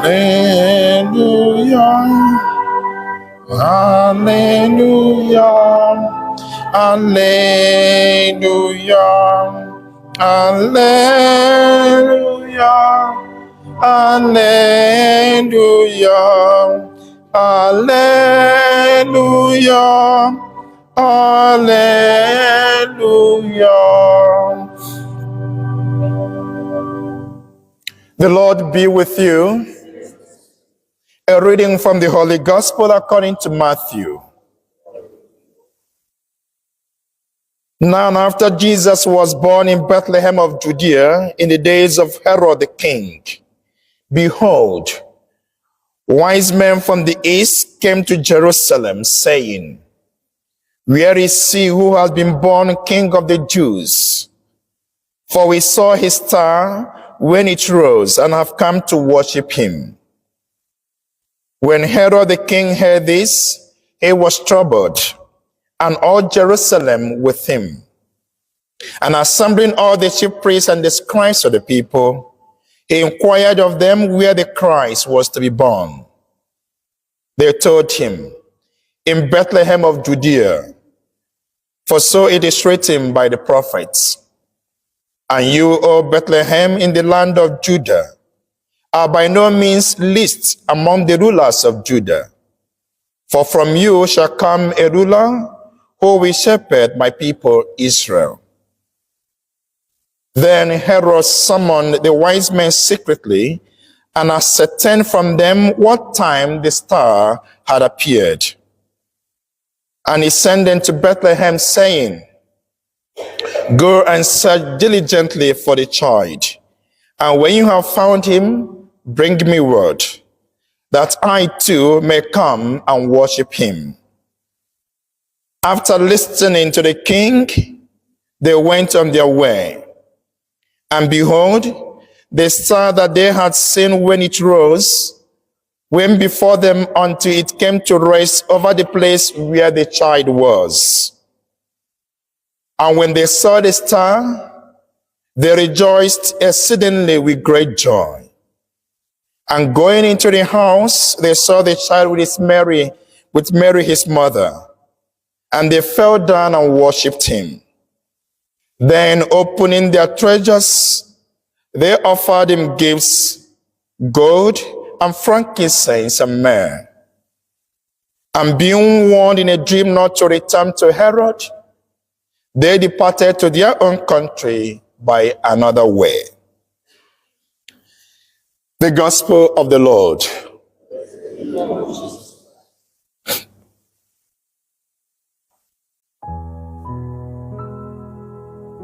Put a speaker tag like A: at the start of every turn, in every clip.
A: Hallelujah, hallelujah, hallelujah, hallelujah, hallelujah, hallelujah. The Lord be with you. A reading from the Holy Gospel according to Matthew. Now after Jesus was born in Bethlehem of Judea in the days of Herod the king, behold, wise men from the east came to Jerusalem, saying, where is he who has been born King of the Jews? For we saw his star when it rose, and have come to worship him. When Herod the king heard this, he was troubled, and all Jerusalem with him. And assembling all the chief priests and the scribes of the people, he inquired of them where the Christ was to be born. They told him, in Bethlehem of Judea, for so it is written by the prophets, and you, O Bethlehem, in the land of Judah, are by no means least among the rulers of Judah. For from you shall come a ruler who will shepherd my people Israel. Then Herod summoned the wise men secretly and ascertained from them what time the star had appeared. And he sent them to Bethlehem, saying, go and search diligently for the child, and when you have found him, bring me word, that I too may come and worship him. After listening to the king, they went on their way. And behold, the star that they had seen when it rose went before them until it came to rest over the place where the child was. And when they saw the star, they rejoiced exceedingly with great joy. And going into the house, they saw the child with Mary his mother. And they fell down and worshipped him. Then opening their treasures, they offered him gifts, gold and frankincense and myrrh. And being warned in a dream not to return to Herod, they departed to their own country by another way. The Gospel of the Lord.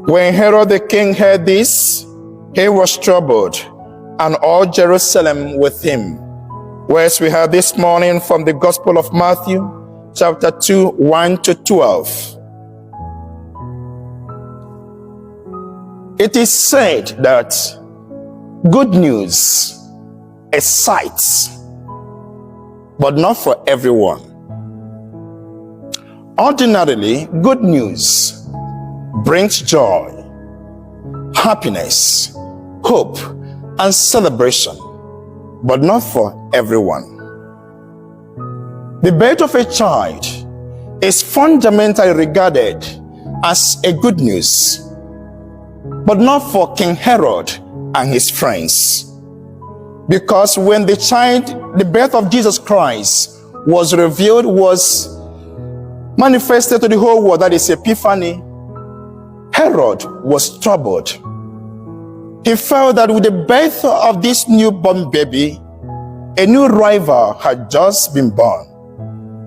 A: When Herod the king heard this, he was troubled, and all Jerusalem with him. Whereas we have this morning from the Gospel of Matthew, chapter 2, 1 to 12. It is said that good news excites, but not for everyone. Ordinarily, good news brings joy, happiness, hope, and celebration, but not for everyone. The birth of a child is fundamentally regarded as a good news, but not for King Herod and his friends. Because when the birth of Jesus Christ was revealed, was manifested to the whole world, that is Ephiphany, Herod was troubled. He felt that with the birth of this newborn baby, a new rival had just been born.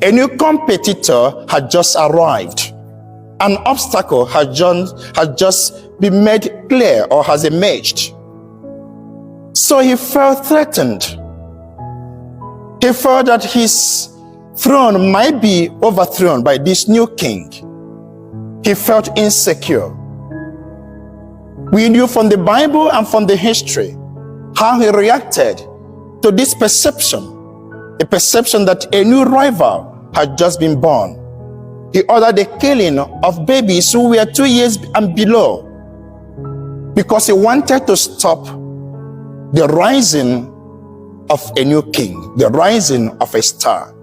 A: A new competitor had just arrived. An obstacle had just been made clear or has emerged. So he felt threatened. He felt that his throne might be overthrown by this new king. He felt insecure. We knew from the Bible and from the history how he reacted to this perception, a perception that a new rival had just been born. He ordered the killing of babies who were 2 years and below, because he wanted to stop the rising of a new king, the rising of a star.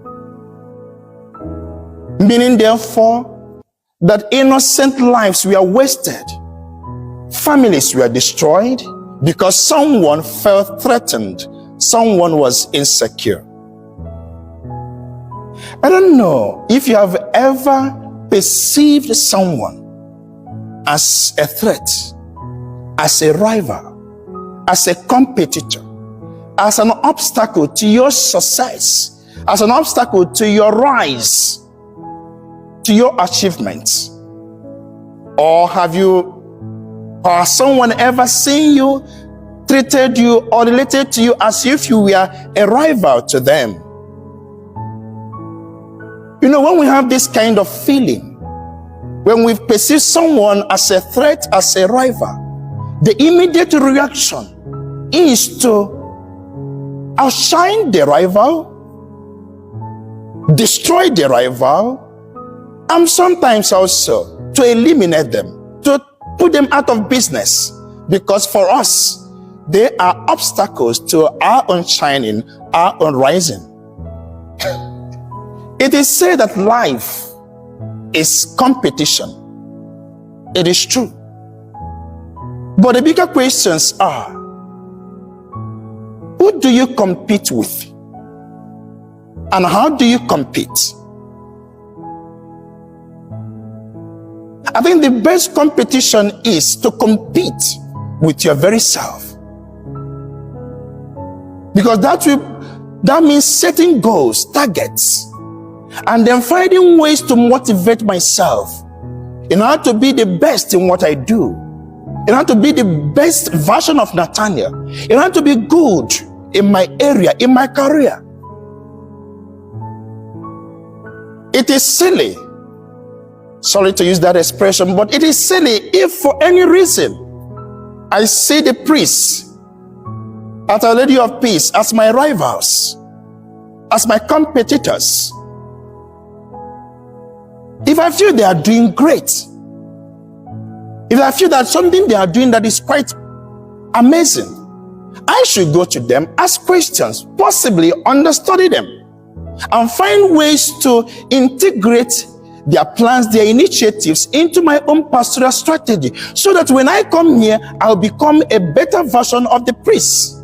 A: Meaning, therefore, that innocent lives were wasted, families were destroyed because someone felt threatened, someone was insecure. I don't know if you have ever perceived someone as a threat, as a rival, as a competitor, as an obstacle to your success, as an obstacle to your rise, to your achievements. Or has someone ever seen you, treated you, or related to you as if you were a rival to them? You know, when we have this kind of feeling, when we perceive someone as a threat, as a rival, the immediate reaction is to outshine the rival, destroy the rival, and sometimes also to eliminate them, to put them out of business, because for us, they are obstacles to our own shining, our own rising. It is said that life is competition. It is true. But the bigger questions are, who do you compete with? And how do you compete? I think the best competition is to compete with your very self. Because that means setting goals, targets, and then finding ways to motivate myself in order to be the best in what I do, in order to be the best version of Nathaniel, in order to be good in my area, in my career. It is silly, sorry to use that expression, but it is silly if for any reason I see the priests at Our Lady of Peace as my rivals, as my competitors. If I feel they are doing great, if I feel that something they are doing that is quite amazing, I should go to them, ask questions, possibly understudy them, and find ways to integrate their plans, their initiatives into my own pastoral strategy, so that when I come here, I'll become a better version of the priest.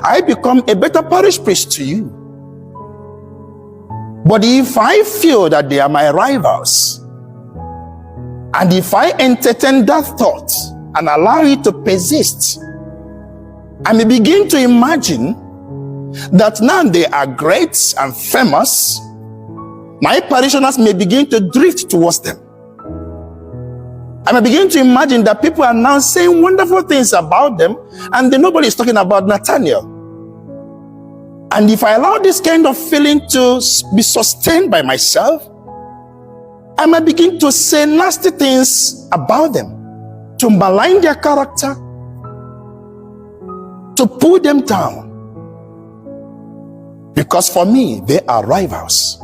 A: I become a better parish priest to you. But if I feel that they are my rivals, and if I entertain that thought and allow it to persist, I may begin to imagine that now they are great and famous. My parishioners may begin to drift towards them. I may begin to imagine that people are now saying wonderful things about them, and then nobody is talking about Nathaniel. And if I allow this kind of feeling to be sustained by myself, I might begin to say nasty things about them, to malign their character, to pull them down. Because for me, they are rivals.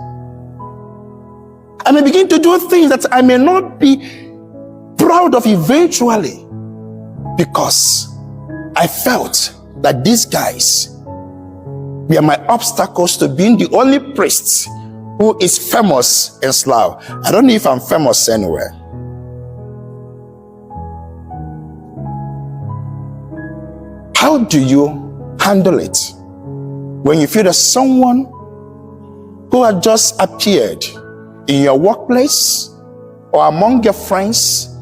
A: I may begin to do things that I may not be proud of eventually, because I felt that these guys were my obstacles to being the only priest who is famous in Slough. I don't know if I'm famous anywhere. How do you handle it when you feel that someone who had just appeared in your workplace or among your friends,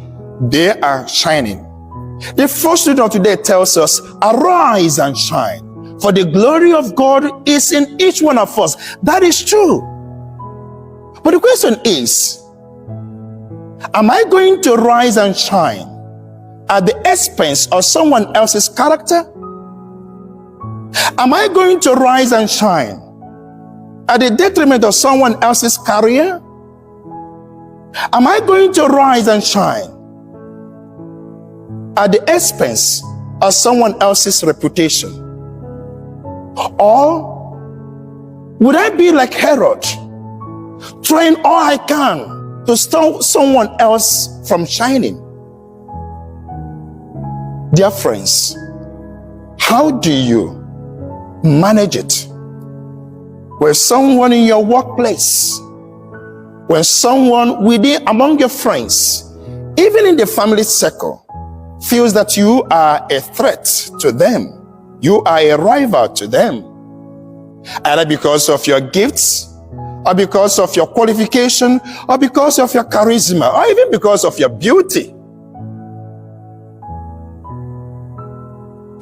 A: they are shining? The first reading of today tells us, arise and shine, for the glory of God is in each one of us. That is true. But the question is, am I going to rise and shine at the expense of someone else's character? Am I going to rise and shine at the detriment of someone else's career? Am I going to rise and shine at the expense of someone else's reputation? Or would I be like Herod, trying all I can to stop someone else from shining? Dear friends, how do you Manage it. When someone in your workplace, when someone within among your friends, even in the family circle, feels that you are a threat to them, you are a rival to them, either because of your gifts, or because of your qualification, or because of your charisma, or even because of your beauty.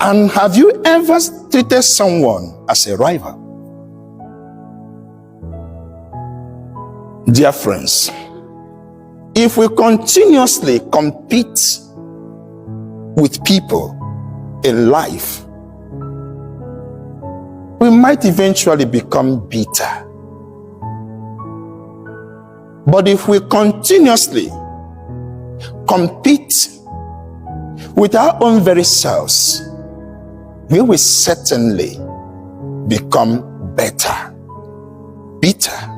A: And have you ever treated someone as a rival? Dear friends, if we continuously compete with people in life, we might eventually become bitter. But if we continuously compete with our own very selves, we will certainly become better. Better.